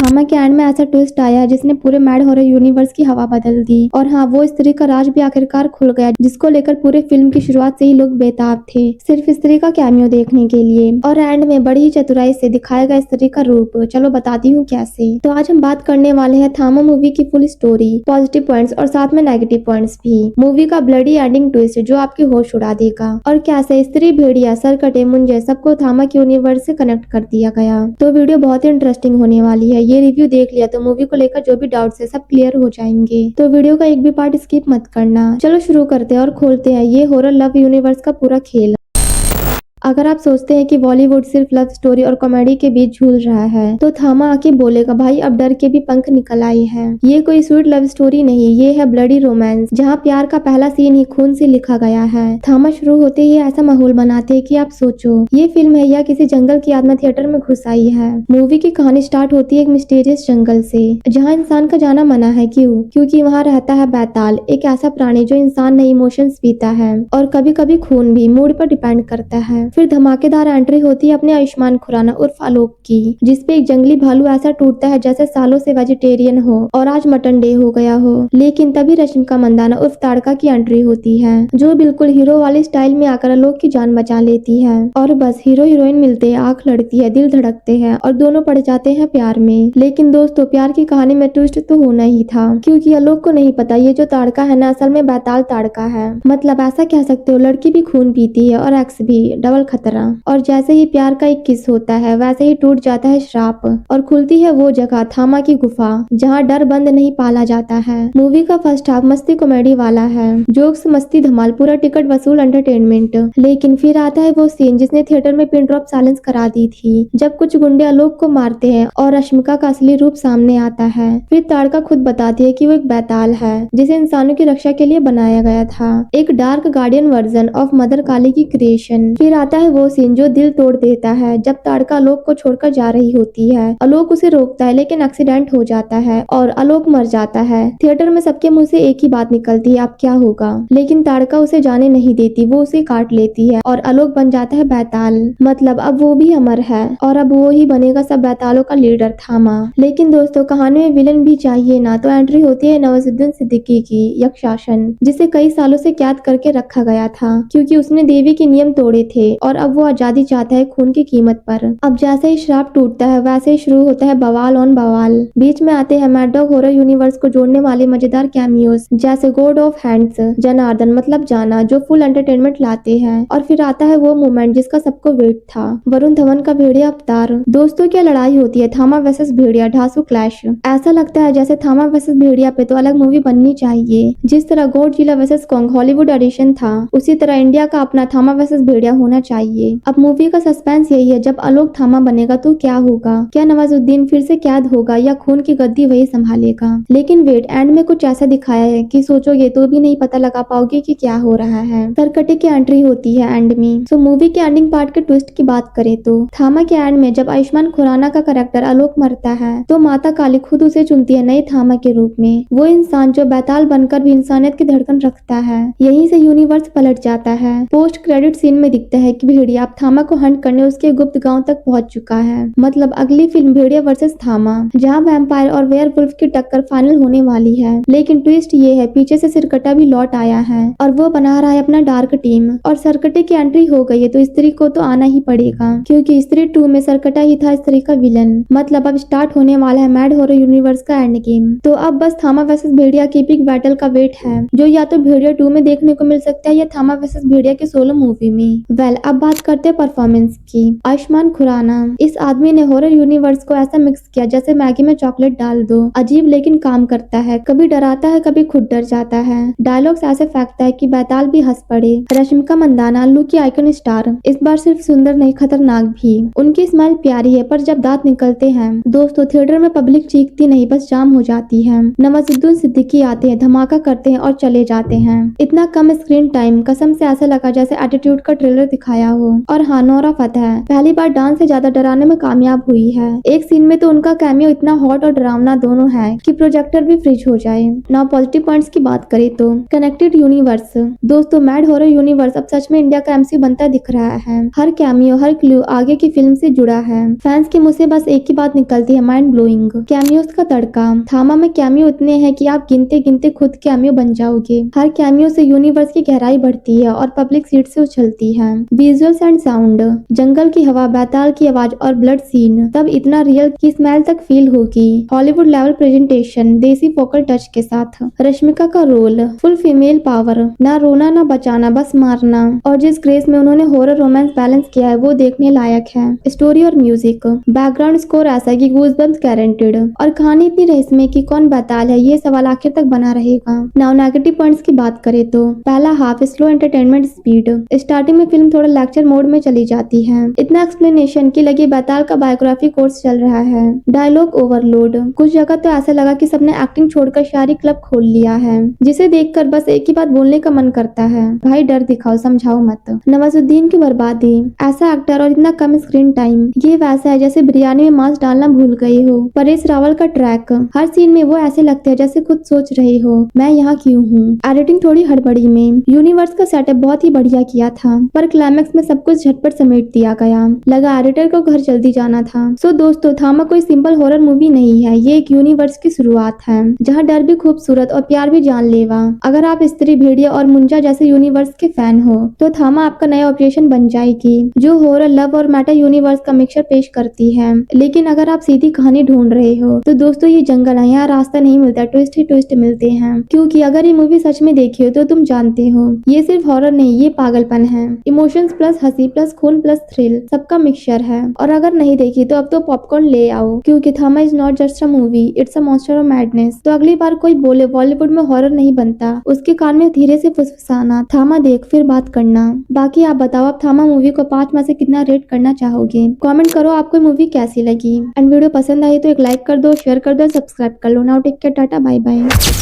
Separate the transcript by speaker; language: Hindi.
Speaker 1: थामा के एंड में ऐसा ट्विस्ट आया जिसने पूरे मैड हॉरर यूनिवर्स की हवा बदल दी। और हाँ, वो स्त्री का राज भी आखिरकार खुल गया जिसको लेकर पूरे फिल्म की शुरुआत से ही लोग बेताब थे सिर्फ स्त्री का कैमियो देखने के लिए। और एंड में बड़ी ही चतुराई से दिखाया गया स्त्री का रूप। चलो बताती हूँ कैसे। तो आज हम बात करने वाले हैं थामा मूवी की फुल स्टोरी, पॉजिटिव पॉइंट्स और साथ में नेगेटिव पॉइंट्स भी। मूवी का ब्लडी एंडिंग ट्विस्ट जो आपके होश उड़ा देगा, और कैसे स्त्री, भेड़िया, सरकटे, मुंजे सबको थामा के यूनिवर्स से कनेक्ट कर दिया गया। तो वीडियो बहुत ही इंटरेस्टिंग होने वाली है। ये रिव्यू देख लिया तो मूवी को लेकर जो भी डाउट्स है सब क्लियर हो जाएंगे। तो वीडियो का एक भी पार्ट स्किप मत करना। चलो शुरू करते हैं और खोलते हैं ये हॉरर लव यूनिवर्स का पूरा खेल। अगर आप सोचते हैं कि बॉलीवुड सिर्फ लव स्टोरी और कॉमेडी के बीच झूल रहा है तो थामा आके बोलेगा, भाई अब डर के भी पंख निकल आए हैं। ये कोई स्वीट लव स्टोरी नहीं, ये है ब्लडी रोमांस जहाँ प्यार का पहला सीन ही खून से लिखा गया है। थामा शुरू होते ही ऐसा माहौल बनाते हैं कि आप सोचो ये फिल्म है या किसी जंगल की याद में थिएटर में घुस आई है। मूवी की कहानी स्टार्ट होती है एक मिस्टीरियस जंगल से जहाँ इंसान का जाना मना है। क्यों? क्योंकि वहाँ रहता है बैताल, एक ऐसा प्राणी जो इंसान नहीं इमोशंस पीता है और कभी कभी खून भी, मूड पर डिपेंड करता है। फिर धमाकेदार एंट्री होती है अपने आयुष्मान खुराना उर्फ आलोक की, जिसपे एक जंगली भालू ऐसा टूटता है जैसे सालों से वेजिटेरियन हो और आज मटन डे हो गया हो। लेकिन तभी रश्मिका मंदाना उर्फ ताड़का की एंट्री होती है जो बिल्कुल हीरो वाले स्टाइल में आकर आलोक की जान बचा लेती है। और बस हीरो हीरोइन मिलते हैं, आंख लड़ती है, दिल धड़कते हैं और दोनों पड़ जाते हैं प्यार में। लेकिन दोस्तों, प्यार की कहानी में ट्विस्ट तो होना ही था, क्योंकि आलोक को नहीं पता ये जो ताड़का है ना असल में बैताल ताड़का है। मतलब ऐसा कह सकते हो लड़की भी खून पीती है और एक्स भी, डबल खतरा। और जैसे ही प्यार का एक किस होता है वैसे ही टूट जाता है श्राप और खुलती है वो जगह, थामा की गुफा, जहाँ डर बंद नहीं पाला जाता है। मूवी का फर्स्ट हाफ मस्ती कॉमेडी वाला है, जोक्स, मस्ती, धमाल, पूरा टिकट वसूल एंटरटेनमेंट। लेकिन फिर आता है वो सीन जिसने थिएटर में पिन ड्रॉप साइलेंस करा दी थी, जब कुछ गुंडे आलोक को मारते हैं और रश्मिका का असली रूप सामने आता है। फिर ताड़का खुद बताती है कि वो एक बैताल है जिसे इंसानों की रक्षा के लिए बनाया गया था, एक dark guardian version of mother Kali की क्रिएशन। फिर आता है वो सीन जो दिल तोड़ देता है जब ताड़का आलोक को छोड़कर जा रही होती है। आलोक उसे रोकता है लेकिन एक्सीडेंट हो जाता है और आलोक मर जाता है। थिएटर में सबके मुंह से एक ही बात निकलती है, अब क्या होगा। लेकिन ताड़का उसे जाने नहीं देती, वो उसे काट लेती है और आलोक बन जाता है बैताल। मतलब अब वो भी अमर है और अब वो ही बनेगा सब बैतालों का लीडर, थामा। लेकिन दोस्तों, कहानी में विलन भी चाहिए ना, तो एंट्री होती है नवाजुद्दीन सिद्दीकी की, यक्षासन, जिसे कई सालों से कैद करके रखा गया था क्योंकि उसने देवी के नियम तोड़े थे और अब वो आजादी चाहता है खून की कीमत पर। अब जैसे ही श्राप टूटता है वैसे ही शुरू होता है बवाल ऑन बवाल। बीच में आते हैं मैड डॉग हॉरर यूनिवर्स को जोड़ने वाले मजेदार कैमियोस जैसे गॉड ऑफ हैंड्स, जनार्दन मतलब जाना, जो फुल एंटरटेनमेंट लाते हैं। और फिर आता है वो मोमेंट जिसका सबको वेट था, वरुण धवन का भेड़िया अवतार। दोस्तों, क्या लड़ाई होती है, थामा वर्सेस भेड़िया, ढांसू क्लैश। ऐसा लगता है जैसे थामा वर्सेस भेड़िया पे तो अलग मूवी बननी चाहिए। जिस तरह Godzilla versus Kong Hollywood edition था, उसी तरह इंडिया का अपना थामा वर्सेस भेड़िया होना चाहिए। अब मूवी का सस्पेंस यही है, जब आलोक थामा बनेगा तो क्या होगा, क्या नवाजुद्दीन फिर से कैद होगा या खून की गद्दी वही संभालेगा। लेकिन वेट, एंड में कुछ ऐसा दिखाया है कि सोचोगे तो भी नहीं पता लगा पाओगे कि क्या हो रहा है। सरकटे की एंट्री होती है एंड में। सो मूवी के एंडिंग पार्ट के ट्विस्ट की बात करें तो थामा के एंड में जब आयुष्मान खुराना का कैरेक्टर आलोक मरता है तो माता काली खुद उसे चुनती है नए थामा के रूप में। वो इंसान जो बैताल बनकर भी इंसानियत की धड़कन रखता है। यहीं से यूनिवर्स पलट जाता है। पोस्ट क्रेडिट सीन में दिखता है कि भेड़िया अब थामा को हंट करने उसके गुप्त गांव तक पहुंच चुका है। मतलब अगली फिल्म भेड़िया वर्सेस थामा, जहां वैम्पायर और वेयरवुल्फ की टक्कर फाइनल होने वाली है। लेकिन ट्विस्ट ये है, पीछे से सिरकटा भी लौट आया है और वो बना रहा है अपना डार्क टीम। और सरकटे की एंट्री हो गई है तो स्त्री को तो आना ही पड़ेगा, क्योंकि स्त्री 2 में सरकटा ही था स्त्री का विलन। मतलब अब स्टार्ट होने वाला है मैड हॉरर यूनिवर्स का एंड गेम। तो अब बस थामा वर्सेस भेड़िया की एपिक बैटल का वेट है, जो या तो भेड़िया 2 में देखने को मिल सकता है या थामा वर्सेस भेड़िया के सोलो मूवी में। वेल, अब बात करते हैं परफॉर्मेंस की। आयुष्मान खुराना, इस आदमी ने हॉरर यूनिवर्स को ऐसा मिक्स किया जैसे मैगी में चॉकलेट डाल दो। अजीब लेकिन काम करता है, कभी डराता है कभी खुद डर जाता है। डायलॉग्स ऐसे फेंकता है कि बैताल भी हंस पड़े। रश्मिका मंदाना, लुक की आइकन स्टार, इस बार सिर्फ सुंदर नहीं खतरनाक भी। उनकी स्माइल प्यारी है पर जब दांत निकलते हैं दोस्तों, थिएटर में पब्लिक चीखती नहीं बस जाम हो जाती है। नवाजुद्दीन सिद्दीकी आते हैं, धमाका करते हैं और चले जाते हैं। इतना कम स्क्रीन टाइम, कसम से ऐसा लगा जैसे एटीट्यूड का ट्रेलर दिखा दिखाया हो। और हाँ, नोरा फतेही पहली बार डांस से ज्यादा डराने में कामयाब हुई है। एक सीन में तो उनका कैमियो इतना हॉट और डरावना दोनों है कि प्रोजेक्टर भी फ्रिज हो जाए। नाउ पॉजिटिव पॉइंट्स की बात करें तो कनेक्टेड यूनिवर्स। दोस्तों, मैड हॉरर यूनिवर्स अब सच में इंडिया का एमसीयू बनता दिख रहा है। हर कैमियो, हर क्लू आगे की फिल्म से जुड़ा है। फैंस के मुंह से बस एक ही बात निकलती है, माइंड ब्लोइंग। कैमियोस का तड़का। थामा में कैमियो इतने हैं कि आप गिनते गिनते खुद कैमियो बन जाओगे। हर कैमियो से यूनिवर्स की गहराई बढ़ती है और पब्लिक सीट से उछलती है। Visuals and sound. जंगल की हवा, बेताल की आवाज और ब्लड सीन सब इतना रियल कि स्मेल तक फील होगी। हॉलीवुड लेवल प्रेजेंटेशन, देसी फोकल टच के साथ। रश्मिका का रोल, फुल फीमेल पावर, ना रोना ना बचाना, बस मारना। और जिस ग्रेस में उन्होंने हॉरर रोमांस बैलेंस किया है वो देखने लायक है। स्टोरी और म्यूजिक। बैकग्राउंड स्कोर ऐसा कि गूज़बम्प्स गारंटेड। और कहानी इतनी रहस्यमय कि कौन बेताल है ये सवाल आखिर तक बना रहेगा। नाउ नेगेटिव पॉइंट्स की बात करें तो पहला half slow entertainment speed. Starting में फिल्म थोड़ा लेक्चर मोड में चली जाती है। इतना एक्सप्लेनेशन की लगे बेताल का बायोग्राफी कोर्स चल रहा है। Dialogue overload. कुछ जगह तो ऐसा लगा कि सबने एक्टिंग छोड़कर शायरी क्लब खोल लिया है, जिसे देखकर बस एक ही बात बोलने का मन करता है, भाई डर दिखाओ, समझाओ मत। नवाजुद्दीन की बर्बादी। ऐसा एक्टर और इतना कम स्क्रीन टाइम, ये वैसा है जैसे बिरयानी में मांस डालना भूल गए हो। परेश रावल का ट्रैक, हर सीन में वो ऐसे लगते हैं जैसे खुद सोच रहे हो मैं यहाँ क्यों हूँ। एडिटिंग थोड़ी हड़बड़ी में। यूनिवर्स का सेटअप बहुत ही बढ़िया किया था, पर क्लाइमेक्स में सब कुछ झटपट समेट दिया गया, लगा एडिटर को घर जल्दी जाना था। सो दोस्तों, थामा कोई सिंपल हॉरर मूवी नहीं है, ये एक यूनिवर्स की शुरुआत है जहाँ डर भी खूबसूरत और प्यार भी जानलेवा। अगर आप स्त्री, भेड़िया और मुंजा जैसे यूनिवर्स के फैन हो तो थामा आपका नया ऑब्जेक्शन बन जाएगी, जो हॉरर, लव और मेटा यूनिवर्स का मिक्सचर पेश करती है। लेकिन अगर आप सीधी कहानी ढूंढ रहे हो तो दोस्तों ये जंगल है, यहाँ रास्ता नहीं मिलता, ट्विस्ट ही ट्विस्ट मिलते हैं। क्योंकि अगर ये मूवी सच में देखी हो तो तुम जानते हो ये सिर्फ हॉरर नहीं, ये पागलपन है। इमोशंस प्लस हंसी प्लस खून प्लस थ्रिल सबका मिक्सचर है। और अगर नहीं देखी तो अब तो पॉपकॉर्न ले आओ, क्योंकि थामा is not just a movie, it's a monster of madness. तो अगली बार कोई बोले बॉलीवुड में हॉरर नहीं बनता, उसके कान में धीरे से फुसफुसाना, थामा देख फिर बात करना। बाकी आप बताओ, आप थामा मूवी को 5 में से कितना रेट करना चाहोगे? कमेंट करो आपको मूवी कैसी लगी। एंड वीडियो पसंद आई तो एक लाइक कर दो, शेयर कर दो, सब्सक्राइब कर लो। Now take care, tata, bye bye.